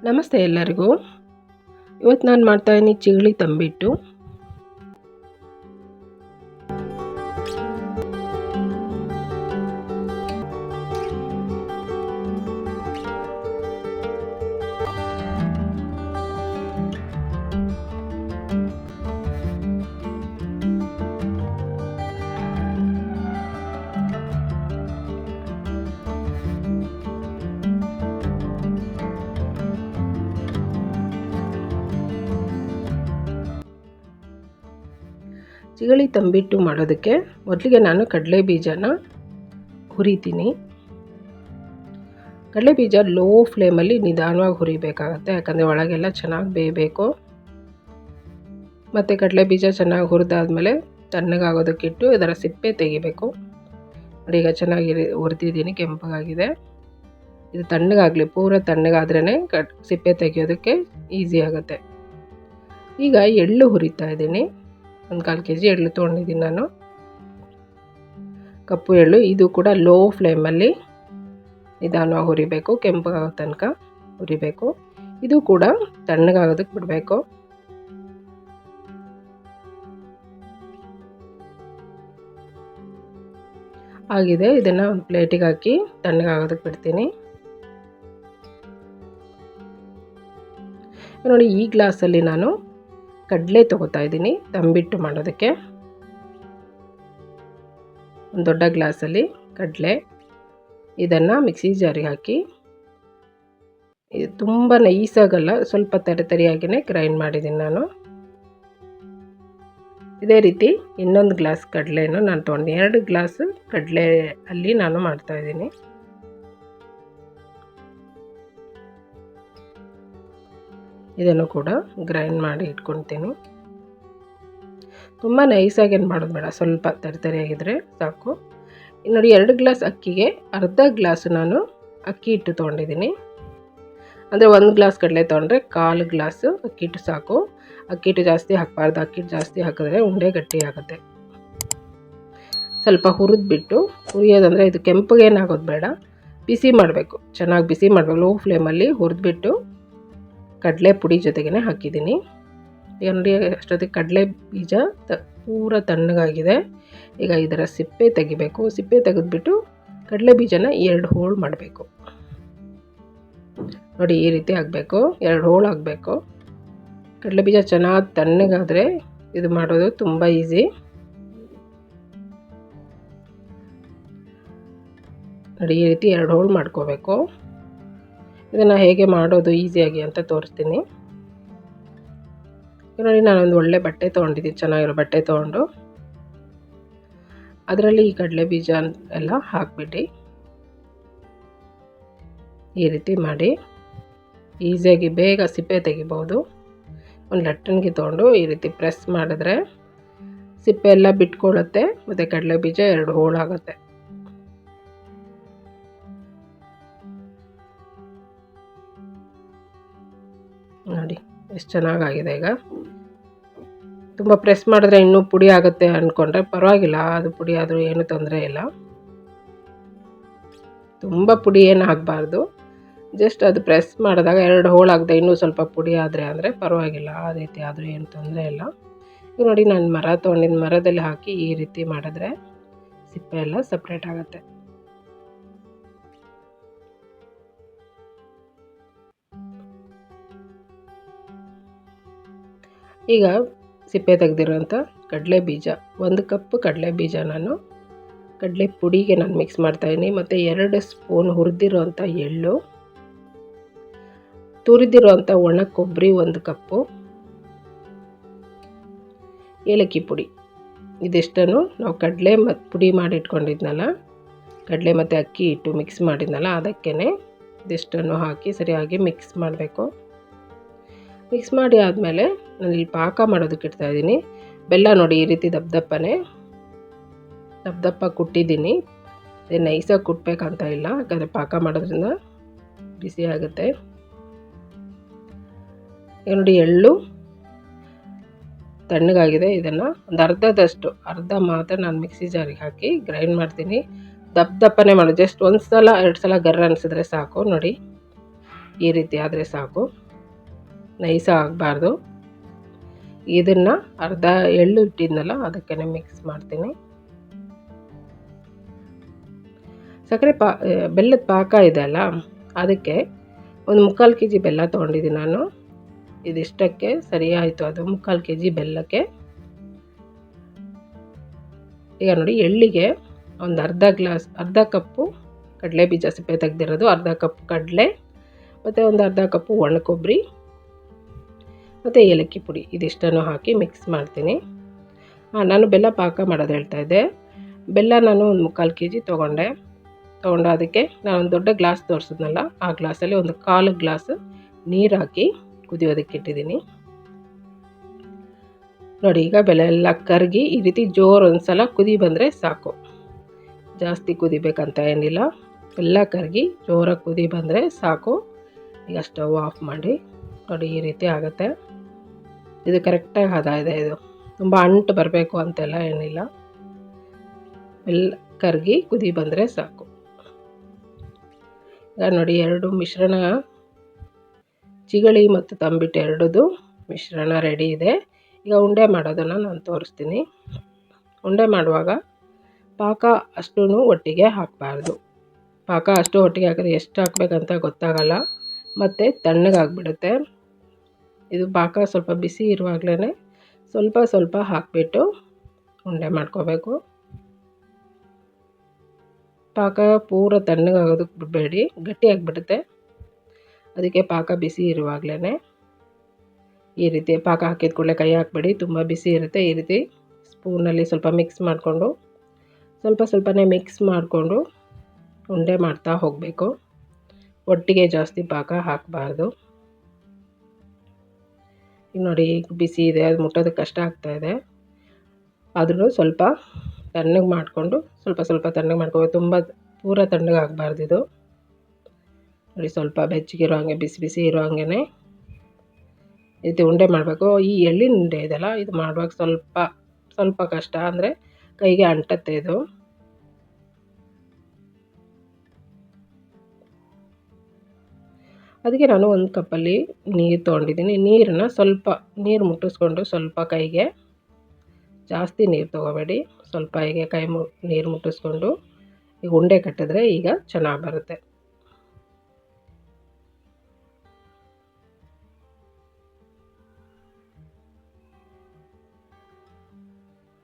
ನಮಸ್ತೆ ಎಲ್ಲರಿಗೂ. ಇವತ್ತು ನಾನು ಮಾಡ್ತಾಯಿದ್ದೀನಿ ಚಿಗಳಿ ತಂಬಿಟ್ಟು. ಚಿಗಳಿ ತಂಬಿಟ್ಟು ಮಾಡೋದಕ್ಕೆ ಮೊದಲಿಗೆ ನಾನು ಕಡಲೆ ಬೀಜನ ಹುರಿತೀನಿ. ಕಡಲೆ ಬೀಜ ಲೋ ಫ್ಲೇಮಲ್ಲಿ ನಿಧಾನವಾಗಿ ಹುರಿಬೇಕಾಗತ್ತೆ, ಯಾಕಂದರೆ ಒಳಗೆಲ್ಲ ಚೆನ್ನಾಗಿ ಬೇಯಬೇಕು. ಮತ್ತು ಕಡಲೆ ಬೀಜ ಚೆನ್ನಾಗಿ ಹುರಿದಾದ್ಮೇಲೆ ತಣ್ಣಗಾಗೋದಕ್ಕಿಟ್ಟು ಇದರ ಸಿಪ್ಪೆ ತೆಗಿಬೇಕು. ನೋಡಿ, ಈಗ ಚೆನ್ನಾಗಿ ಹುರಿದಿದ್ದೀನಿ, ಕೆಂಪಗಾಗಿದೆ. ಇದು ತಣ್ಣಗಾಗಲಿ, ಪೂರ ತಣ್ಣಗಾದ್ರೇ ಸಿಪ್ಪೆ ತೆಗಿಯೋದಕ್ಕೆ ಈಸಿ ಆಗುತ್ತೆ. ಈಗ ಎಳ್ಳು ಹುರಿತಾ ಇದ್ದೀನಿ. 1/4 kg ಎಳ್ಳು ತೊಗೊಂಡಿದ್ದೀನಿ ನಾನು, ಕಪ್ಪು ಎಳ್ಳು. ಇದು ಕೂಡ ಲೋ ಫ್ಲೇಮಲ್ಲಿ ನಿಧಾನವಾಗಿ ಹುರಿಬೇಕು, ಕೆಂಪಗಾಗೋ ತನಕ ಹುರಿಬೇಕು. ಇದು ಕೂಡ ತಣ್ಣಗಾಗೋದಕ್ಕೆ ಬಿಡಬೇಕು. ಆಗಿದೆ, ಇದನ್ನು ಒಂದು ಪ್ಲೇಟಿಗೆ ಹಾಕಿ ತಣ್ಣಗಾಗೋದಕ್ಕೆ ಬಿಡ್ತೀನಿ. ನೋಡಿ, ಈ ಗ್ಲಾಸಲ್ಲಿ ನಾನು ಕಡಲೆ ತೊಗೋತಾ ಇದ್ದೀನಿ ತಂಬಿಟ್ಟು ಮಾಡೋದಕ್ಕೆ. ಒಂದು ದೊಡ್ಡ ಗ್ಲಾಸಲ್ಲಿ ಕಡಲೆ, ಇದನ್ನು ಮಿಕ್ಸಿ ಜಾರಿಗೆ ಹಾಕಿ, ಇದು ತುಂಬ ನೈಸಾಗಲ್ಲ, ಸ್ವಲ್ಪ ತರಿಯಾಗಿಯೇ ಗ್ರೈಂಡ್ ಮಾಡಿದ್ದೀನಿ ನಾನು. ಇದೇ ರೀತಿ ಇನ್ನೊಂದು ಗ್ಲಾಸ್ ಕಡಲೆಯನ್ನು ನಾನು ತೊಗೊಂಡು 2 ಗ್ಲಾಸ್ ಕಡಲೆ ಅಲ್ಲಿ ನಾನು ಮಾಡ್ತಾಯಿದ್ದೀನಿ. ಇದನ್ನು ಕೂಡ ಗ್ರೈಂಡ್ ಮಾಡಿ ಇಟ್ಕೊಳ್ತೀನಿ. ತುಂಬ ನೈಸಾಗೇನು ಮಾಡೋದು ಬೇಡ, ಸ್ವಲ್ಪ ತರಿಯಾಗಿದ್ದರೆ ಸಾಕು. ನೋಡಿ, 2 ಗ್ಲಾಸ್ ಅಕ್ಕಿಗೆ ಅರ್ಧ ಗ್ಲಾಸು ನಾನು ಅಕ್ಕಿ ಹಿಟ್ಟು ತೊಗೊಂಡಿದ್ದೀನಿ. ಅಂದರೆ 1 ಗ್ಲಾಸ್ ಕಡಲೆ ತೊಗೊಂಡ್ರೆ 1/4 ಗ್ಲಾಸು ಅಕ್ಕಿ ಹಿಟ್ಟು ಸಾಕು. ಅಕ್ಕಿ ಹಿಟ್ಟು ಜಾಸ್ತಿ ಹಾಕಬಾರ್ದು, ಅಕ್ಕಿ ಹಿಟ್ಟು ಜಾಸ್ತಿ ಹಾಕಿದ್ರೆ ಉಂಡೆ ಗಟ್ಟಿ ಆಗುತ್ತೆ. ಸ್ವಲ್ಪ ಹುರಿದ್ಬಿಟ್ಟು, ಹುರಿಯೋದಂದರೆ ಇದು ಕೆಂಪಗೇನಾಗೋದು ಬೇಡ, ಬಿಸಿ ಮಾಡಬೇಕು, ಚೆನ್ನಾಗಿ ಬಿಸಿ ಮಾಡಬೇಕು. ಲೋ ಫ್ಲೇಮಲ್ಲಿ ಹುರಿದ್ಬಿಟ್ಟು ಕಡಲೆ ಪುಡಿ ಜೊತೆಗೇ ಹಾಕಿದ್ದೀನಿ. ಈಗ ನೋಡಿ, ಅಷ್ಟೊತ್ತಿಗೆ ಕಡಲೆ ಬೀಜ ಪೂರ ತಣ್ಣಗಾಗಿದೆ. ಈಗ ಇದರ ಸಿಪ್ಪೆ ತೆಗಿಬೇಕು. ಸಿಪ್ಪೆ ತೆಗೆದ್ಬಿಟ್ಟು ಕಡಲೆ ಬೀಜನ 2 ಹೋಳು ಮಾಡಬೇಕು. ನೋಡಿ, ಈ ರೀತಿ ಆಗಬೇಕು, 2 ಹೋಳು ಆಗಬೇಕು. ಕಡಲೆ ಬೀಜ ಚೆನ್ನಾಗಿ ತಣ್ಣಗಾದರೆ ಇದು ಮಾಡೋದು ತುಂಬ ಈಸಿ. ನೋಡಿ, ಈ ರೀತಿ 2 ಹೋಳು ಮಾಡ್ಕೋಬೇಕು. ಇದನ್ನು ಹೇಗೆ ಮಾಡೋದು ಈಸಿಯಾಗಿ ಅಂತ ತೋರಿಸ್ತೀನಿ. ನೋಡಿ, ನಾನೊಂದು ಒಳ್ಳೆ ಬಟ್ಟೆ ತೊಗೊಂಡಿದ್ದೀನಿ, ಚೆನ್ನಾಗಿರೋ ಬಟ್ಟೆ ತೊಗೊಂಡು ಅದರಲ್ಲಿ ಈ ಕಡಲೆ ಬೀಜ ಎಲ್ಲ ಹಾಕ್ಬಿಟ್ಟು ಈ ರೀತಿ ಮಾಡಿ ಈಸಿಯಾಗಿ ಬೇಗ ಸಿಪ್ಪೆ ತೆಗಿಬೋದು. ಒಂದು ಲಟ್ಟಣಿಗೆ ತೊಗೊಂಡು ಈ ರೀತಿ ಪ್ರೆಸ್ ಮಾಡಿದ್ರೆ ಸಿಪ್ಪೆ ಎಲ್ಲ ಬಿಟ್ಕೊಳ್ಳುತ್ತೆ, ಮತ್ತು ಕಡಲೆ ಬೀಜ 2 ಹೋಳಾಗುತ್ತೆ. ನೋಡಿ, ಎಷ್ಟು ಚೆನ್ನಾಗಾಗಿದೆ. ಈಗ ತುಂಬ ಪ್ರೆಸ್ ಮಾಡಿದ್ರೆ ಇನ್ನೂ ಪುಡಿ ಆಗುತ್ತೆ ಅಂದ್ಕೊಂಡ್ರೆ ಪರವಾಗಿಲ್ಲ, ಅದು ಪುಡಿ ಆದರೂ ಏನೂ ತೊಂದರೆ ಇಲ್ಲ. ತುಂಬ ಪುಡಿ ಏನು ಆಗಬಾರ್ದು, ಜಸ್ಟ್ ಅದು ಪ್ರೆಸ್ ಮಾಡಿದಾಗ 2 ಹೋಳಾಗದೆ ಇನ್ನೂ ಸ್ವಲ್ಪ ಪುಡಿ ಆದರೆ ಪರವಾಗಿಲ್ಲ, ಆ ರೀತಿ ಆದರೂ ಏನು ತೊಂದರೆ ಇಲ್ಲ. ಈಗ ನೋಡಿ, ನಾನು ಮರ ತೊಗೊಂಡಿದ್ದು, ಮರದಲ್ಲಿ ಹಾಕಿ ಈ ರೀತಿ ಮಾಡಿದ್ರೆ ಸಿಪ್ಪೆ ಎಲ್ಲ ಸಪ್ರೇಟ್ ಆಗುತ್ತೆ. ಈಗ ಸಿಪ್ಪೆ ತೆಗೆದಿರೋಂಥ ಕಡಲೆ ಬೀಜ, 1 ಕಪ್ ಕಡಲೆ ಬೀಜ ನಾನು ಕಡಲೆ ಪುಡಿಗೆ ನಾನು ಮಿಕ್ಸ್ ಮಾಡ್ತಾಯಿದ್ದೀನಿ. ಮತ್ತು 2 ಸ್ಪೂನ್ ಹುರಿದಿರೋಂಥ ಎಳ್ಳು, ತುರಿದಿರೋಂಥ ಒಣ ಕೊಬ್ಬರಿ 1 ಕಪ್ಪು, ಏಲಕ್ಕಿ ಪುಡಿ, ಇದಿಷ್ಟನ್ನು ನಾವು ಕಡಲೆ ಮತ್ತು ಪುಡಿ ಮಾಡಿ ಇಟ್ಕೊಂಡಿದ್ನಲ್ಲ, ಕಡಲೆ ಮತ್ತು ಅಕ್ಕಿ ಹಿಟ್ಟು ಮಿಕ್ಸ್ ಮಾಡಿದ್ನಲ್ಲ, ಅದಕ್ಕೇ ಇದಿಷ್ಟನ್ನು ಹಾಕಿ ಸರಿಯಾಗಿ ಮಿಕ್ಸ್ ಮಾಡಬೇಕು. ಮಿಕ್ಸ್ ಮಾಡಿ ಆದಮೇಲೆ ನಾನು ಇಲ್ಲಿ ಪಾಕ ಮಾಡೋದಕ್ಕೆ ಇಡ್ತಾಯಿದ್ದೀನಿ. ಬೆಲ್ಲ ನೋಡಿ, ಈ ರೀತಿ ದಪ್ಪ ಕುಟ್ಟಿದ್ದೀನಿ. ಅದೇ ನೈಸಾಗಿ ಕುಟ್ಟಬೇಕಂತ ಇಲ್ಲ, ಯಾಕಂದರೆ ಪಾಕ ಮಾಡೋದ್ರಿಂದ ಬಿಸಿ ಆಗುತ್ತೆ. ಈಗ ನೋಡಿ, ಎಳ್ಳು ತಣ್ಣಗಾಗಿದೆ. ಇದನ್ನು ಒಂದು ಅರ್ಧ ಮಾತ್ರ ನಾನು ಮಿಕ್ಸಿ ಜಾರಿಗೆ ಹಾಕಿ ಗ್ರೈಂಡ್ ಮಾಡ್ತೀನಿ. ದಪ್ಪನೇ ಮಾಡೋದು, ಜಸ್ಟ್ 1 ಸಲ 2 ಸಲ ಗರ್ರ ಅನಿಸಿದ್ರೆ ಸಾಕು. ನೋಡಿ, ಈ ರೀತಿ ಆದರೆ ಸಾಕು, ನೈಸ ಆಗಬಾರ್ದು. ಇದನ್ನು ಅರ್ಧ ಎಳ್ಳು ಇಟ್ಟಿದ್ನಲ್ಲ ಅದಕ್ಕೆ ಮಿಕ್ಸ್ ಮಾಡ್ತೀನಿ. ಸಕ್ಕರೆ ಬೆಲ್ಲದ ಪಾಕ ಇದೆ ಅಲ್ಲ, ಅದಕ್ಕೆ ಒಂದು 3/4 kg ಬೆಲ್ಲ ತೊಗೊಂಡಿದ್ದೀನಿ ನಾನು. ಇದಿಷ್ಟಕ್ಕೆ ಸರಿ ಆಯಿತು, ಅದು 3/4 kg ಬೆಲ್ಲಕ್ಕೆ. ಈಗ ನೋಡಿ, ಎಳ್ಳಿಗೆ ಒಂದು ಅರ್ಧ ಕಪ್ಪು ಕಡಲೆ ಬೀಜ ಸಿಪ್ಪೆ ತೆಗೆದಿರೋದು, ಅರ್ಧ ಕಪ್ ಕಡಲೆ, ಮತ್ತು ಒಂದು ಅರ್ಧ ಕಪ್ಪು ಒಣ ಕೊಬ್ಬರಿ ಮತ್ತು ಏಲಕ್ಕಿ ಪುಡಿ, ಇದಿಷ್ಟನ್ನು ಹಾಕಿ ಮಿಕ್ಸ್ ಮಾಡ್ತೀನಿ. ನಾನು ಬೆಲ್ಲ ಪಾಕ ಮಾಡೋದು ಹೇಳ್ತಾಯಿದ್ದೆ. ಬೆಲ್ಲ ನಾನು ಒಂದು 3/4 kg ತೊಗೊಂಡು ಅದಕ್ಕೆ ನಾನು ಒಂದು ದೊಡ್ಡ ಗ್ಲಾಸ್ ತೋರಿಸಿದ್ನಲ್ಲ, ಆ ಗ್ಲಾಸಲ್ಲಿ ಒಂದು 1/4 ಗ್ಲಾಸ್ ನೀರು ಹಾಕಿ ಕುದಿಯೋದಕ್ಕೆ ಇಟ್ಟಿದ್ದೀನಿ. ನೋಡಿ, ಈಗ ಬೆಲ್ಲ ಎಲ್ಲ ಕರಗಿ ಈ ರೀತಿ ಜೋರು ಒಂದು ಸಲ ಕುದಿ ಬಂದರೆ ಸಾಕು, ಜಾಸ್ತಿ ಕುದಿಬೇಕಂತ ಏನಿಲ್ಲ. ಎಲ್ಲ ಕರಗಿ ಜೋರಾಗಿ ಕುದಿ ಬಂದರೆ ಸಾಕು. ಈಗ ಸ್ಟವ್ ಆಫ್ ಮಾಡಿ. ನೋಡಿ, ಈ ರೀತಿ ಆಗುತ್ತೆ. ಇದು ಕರೆಕ್ಟಾಗಿ ಹದ ಇದೆ. ಇದು ತುಂಬ ಅಂಟು ಬರಬೇಕು ಅಂತೆಲ್ಲ ಏನಿಲ್ಲ, ಎಲ್ಲ ಕರಗಿ ಕುದಿ ಬಂದರೆ ಸಾಕು. ಈಗ ನೋಡಿ, ಎರಡು ಮಿಶ್ರಣ, ಚಿಗಳಿ ಮತ್ತು ತಂಬಿಟ್ಟು ಎರಡದು ಮಿಶ್ರಣ ರೆಡಿ ಇದೆ. ಈಗ ಉಂಡೆ ಮಾಡೋದನ್ನು ನಾನು ತೋರಿಸ್ತೀನಿ. ಉಂಡೆ ಮಾಡುವಾಗ ಪಾಕ ಅಷ್ಟೂ ಒಟ್ಟಿಗೆ ಹಾಕಬಾರ್ದು. ಪಾಕ ಅಷ್ಟು ಒಟ್ಟಿಗೆ ಹಾಕಿದ್ರೆ ಎಷ್ಟು ಹಾಕಬೇಕಂತ ಗೊತ್ತಾಗಲ್ಲ, ಮತ್ತು ತಣ್ಣಗಾಗ್ಬಿಡುತ್ತೆ. ಇದು ಪಾಕ ಸ್ವಲ್ಪ ಬಿಸಿ ಇರುವಾಗಲೇ ಸ್ವಲ್ಪ ಸ್ವಲ್ಪ ಹಾಕಿಬಿಟ್ಟು ಉಂಡೆ ಮಾಡ್ಕೋಬೇಕು. ಪಾಕ ಪೂರ ತಣ್ಣಗಾಗೋದಕ್ಕೆ ಬಿಡಬೇಡಿ, ಗಟ್ಟಿಯಾಗಿಬಿಡುತ್ತೆ. ಅದಕ್ಕೆ ಪಾಕ ಬಿಸಿ ಇರುವಾಗಲೇ ಈ ರೀತಿ ಪಾಕ ಹಾಕಿದ ಕೂಡಲೇ ಕೈ ಹಾಕಬೇಡಿ, ತುಂಬ ಬಿಸಿ ಇರುತ್ತೆ. ಈ ರೀತಿ ಸ್ಪೂನಲ್ಲಿ ಸ್ವಲ್ಪ ಮಿಕ್ಸ್ ಮಾಡಿಕೊಂಡು, ಸ್ವಲ್ಪ ಸ್ವಲ್ಪನೇ ಮಿಕ್ಸ್ ಮಾಡಿಕೊಂಡು ಉಂಡೆ ಮಾಡ್ತಾ ಹೋಗಬೇಕು. ಒಟ್ಟಿಗೆ ಜಾಸ್ತಿ ಪಾಕ ಹಾಕಬಾರ್ದು. ಈಗ ನೋಡಿ, ಬಿಸಿ ಇದೆ, ಅದು ಮುಟ್ಟೋದಕ್ಕೆ ಕಷ್ಟ ಆಗ್ತಾಯಿದೆ. ಆದರೂ ಸ್ವಲ್ಪ ತಣ್ಣಗೆ ಮಾಡಿಕೊಂಡು, ಸ್ವಲ್ಪ ಸ್ವಲ್ಪ ತಣ್ಣಗೆ ಮಾಡ್ಕೋಬೇಕು. ತುಂಬ ಪೂರ ತಣ್ಣಗೆ ಆಗಬಾರ್ದು ಇದು. ನೋಡಿ, ಸ್ವಲ್ಪ ಬೆಚ್ಚಗಿರೋ ಹಾಗೆ, ಬಿಸಿ ಬಿಸಿ ಇರೋ ಹಾಗೆ ಇದು ಉಂಡೆ ಮಾಡಬೇಕು. ಈ ಎಳ್ಳಿನ ಉಂಡೆ ಇದೆಲ್ಲ, ಇದು ಮಾಡುವಾಗ ಸ್ವಲ್ಪ ಕಷ್ಟ, ಅಂದರೆ ಕೈಗೆ ಅಂಟತ್ತೆ ಇದು. ಅದಕ್ಕೆ ನಾನು ಒಂದು ಕಪ್ಪಲ್ಲಿ ನೀರು ತೊಗೊಂಡಿದ್ದೀನಿ. ನೀರನ್ನು ಸ್ವಲ್ಪ ಮುಟ್ಟಿಸ್ಕೊಂಡು, ಸ್ವಲ್ಪ ಕೈಗೆ, ಜಾಸ್ತಿ ನೀರು ತೊಗೋಬೇಡಿ, ಸ್ವಲ್ಪ ಹೀಗೆ ನೀರು ಮುಟ್ಟಿಸ್ಕೊಂಡು ಈಗ ಉಂಡೆ ಕಟ್ಟಿದ್ರೆ ಈಗ ಚೆನ್ನಾಗಿ ಬರುತ್ತೆ.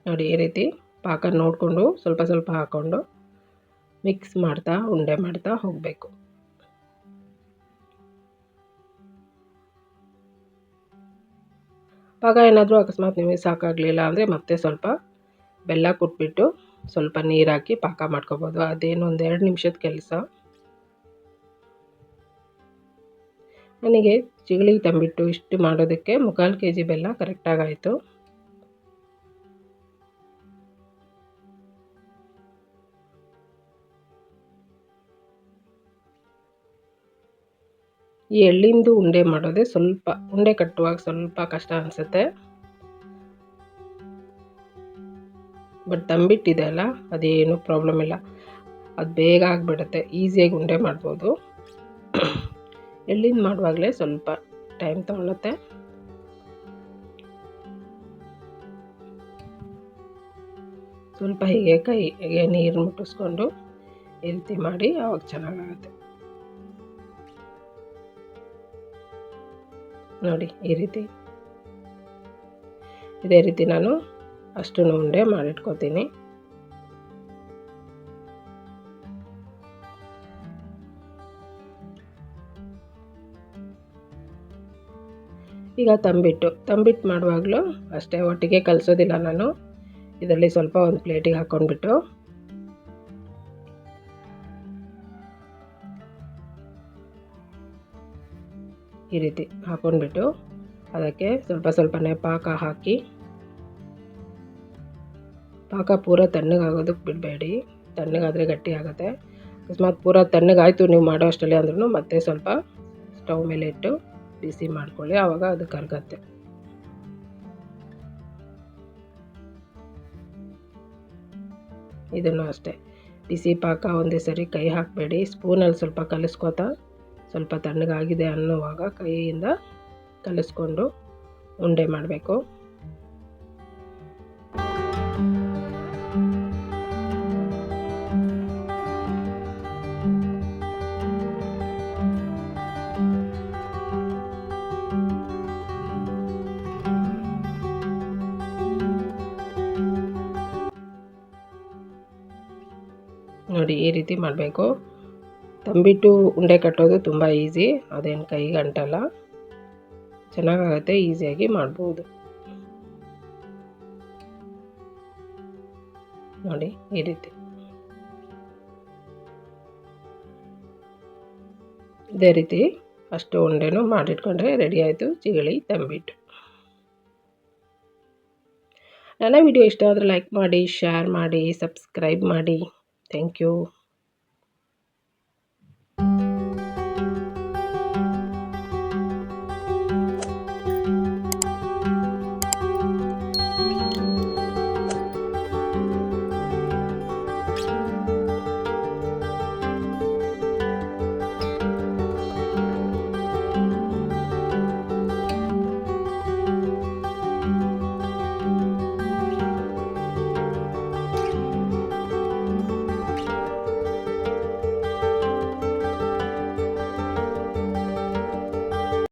ನೋಡಿ, ಈ ರೀತಿ ಪಾಕ ನೋಡಿಕೊಂಡು ಸ್ವಲ್ಪ ಸ್ವಲ್ಪ ಹಾಕ್ಕೊಂಡು ಮಿಕ್ಸ್ ಮಾಡ್ತಾ ಉಂಡೆ ಮಾಡ್ತಾ ಹೋಗಬೇಕು. ಪಾಕ ಏನಾದರೂ ಅಕಸ್ಮಾತ್ ನಿಮಗೆ ಸಾಕಾಗಲಿಲ್ಲ ಅಂದರೆ ಮತ್ತೆ ಸ್ವಲ್ಪ ಬೆಲ್ಲ ಕುಟ್ಬಿಟ್ಟು ಸ್ವಲ್ಪ ನೀರು ಹಾಕಿ ಪಾಕ ಮಾಡ್ಕೋಬೋದು. ಅದೇನು ಒಂದು 2 ನಿಮಿಷದ ಕೆಲಸ. ನನಗೆ ಚಿಗಳಿ ತಂಬಿಟ್ಟು ಇಷ್ಟು ಮಾಡೋದಕ್ಕೆ 3/4 kg ಬೆಲ್ಲ ಕರೆಕ್ಟಾಗಿ ಆಯಿತು. ಈ ಎಳ್ಳಿಂದು ಉಂಡೆ ಮಾಡೋದೇ ಸ್ವಲ್ಪ, ಉಂಡೆ ಕಟ್ಟುವಾಗ ಸ್ವಲ್ಪ ಕಷ್ಟ ಅನಿಸುತ್ತೆ. ಬಟ್ ತಂಬಿಟ್ಟಿದೆ ಅಲ್ಲ, ಅದೇನು ಪ್ರಾಬ್ಲಮ್ ಇಲ್ಲ, ಅದು ಬೇಗ ಆಗಿಬಿಡುತ್ತೆ, ಈಸಿಯಾಗಿ ಉಂಡೆ ಮಾಡ್ಬೋದು. ಎಳ್ಳಿಂದು ಮಾಡುವಾಗಲೇ ಸ್ವಲ್ಪ ಟೈಮ್ ತೊಗೊಳುತ್ತೆ. ಸ್ವಲ್ಪ ಹೀಗೆ ಕೈಗೆ ನೀರು ಮುಟ್ಟಿಸ್ಕೊಂಡು ಈ ರೀತಿ ಮಾಡಿ, ಆವಾಗ ಚೆನ್ನಾಗಾಗುತ್ತೆ. ನೋಡಿ, ಈ ರೀತಿ ಇದೇ ರೀತಿ ನಾನು ಅಷ್ಟು ಉಂಡೆ ಮಾಡಿಟ್ಕೊತೀನಿ. ಈಗ ತಂಬಿಟ್ಟು ಮಾಡುವಾಗಲೂ ಅಷ್ಟೇ, ಒಟ್ಟಿಗೆ ಕಲಿಸೋದಿಲ್ಲ ನಾನು. ಇದರಲ್ಲಿ ಸ್ವಲ್ಪ ಒಂದು ಪ್ಲೇಟಿಗೆ ಹಾಕ್ಕೊಂಡ್ಬಿಟ್ಟು ಈ ರೀತಿ ಹಾಕ್ಕೊಂಡ್ಬಿಟ್ಟು ಅದಕ್ಕೆ ಸ್ವಲ್ಪ ಸ್ವಲ್ಪನೇ ಪಾಕ ಹಾಕಿ, ಪಾಕ ಪೂರ ತಣ್ಣಗಾಗೋದಕ್ಕೆ ಬಿಡಬೇಡಿ, ತಣ್ಣಗಾದರೆ ಗಟ್ಟಿ ಆಗುತ್ತೆ. ಅಕಸ್ಮಾತ್ ಪೂರ ತಣ್ಣಗಾಯಿತು ನೀವು ಮಾಡೋ ಅಷ್ಟರಲ್ಲಿ ಅಂದ್ರೂ ಮತ್ತೆ ಸ್ವಲ್ಪ ಸ್ಟವ್ ಮೇಲೆ ಇಟ್ಟು ಬಿಸಿ ಮಾಡ್ಕೊಳ್ಳಿ, ಆವಾಗ ಅದು ಕರಗತ್ತೆ. ಇದನ್ನು ಅಷ್ಟೇ, ಬಿಸಿ ಪಾಕ ಒಂದೇ ಸರಿ ಕೈ ಹಾಕಬೇಡಿ, ಸ್ಪೂನಲ್ಲಿ ಸ್ವಲ್ಪ ಕಲಿಸ್ಕೊತಾ ಸ್ವಲ್ಪ ತಣ್ಣಗಾಗಿದೆ ಅನ್ನುವಾಗ ಕೈಯಿಂದ ಕಲಿಸ್ಕೊಂಡು ಉಂಡೆ ಮಾಡಬೇಕು. ನೋಡಿ ಈ ರೀತಿ ಮಾಡಬೇಕು. ತಂಬಿಟ್ಟು ಉಂಡೆ ಕಟ್ಟೋದು ತುಂಬ ಈಸಿ, ಅದೇನು ಕೈಗೆ ಅಂಟಲ್ಲ, ಚೆನ್ನಾಗಾಗತ್ತೆ, ಈಸಿಯಾಗಿ ಮಾಡ್ಬೋದು. ನೋಡಿ ಈ ರೀತಿ ಇದೇ ರೀತಿ ಅಷ್ಟು ಉಂಡೆನೂ ಮಾಡಿಟ್ಕೊಂಡ್ರೆ ರೆಡಿ ಆಯಿತು ಚಿಗಳಿ ತಂಬಿಟ್ಟು. ನನ್ನ ವಿಡಿಯೋ ಇಷ್ಟ ಆದರೆ ಲೈಕ್ ಮಾಡಿ, ಶೇರ್ ಮಾಡಿ, ಸಬ್ಸ್ಕ್ರೈಬ್ ಮಾಡಿ. Thank you.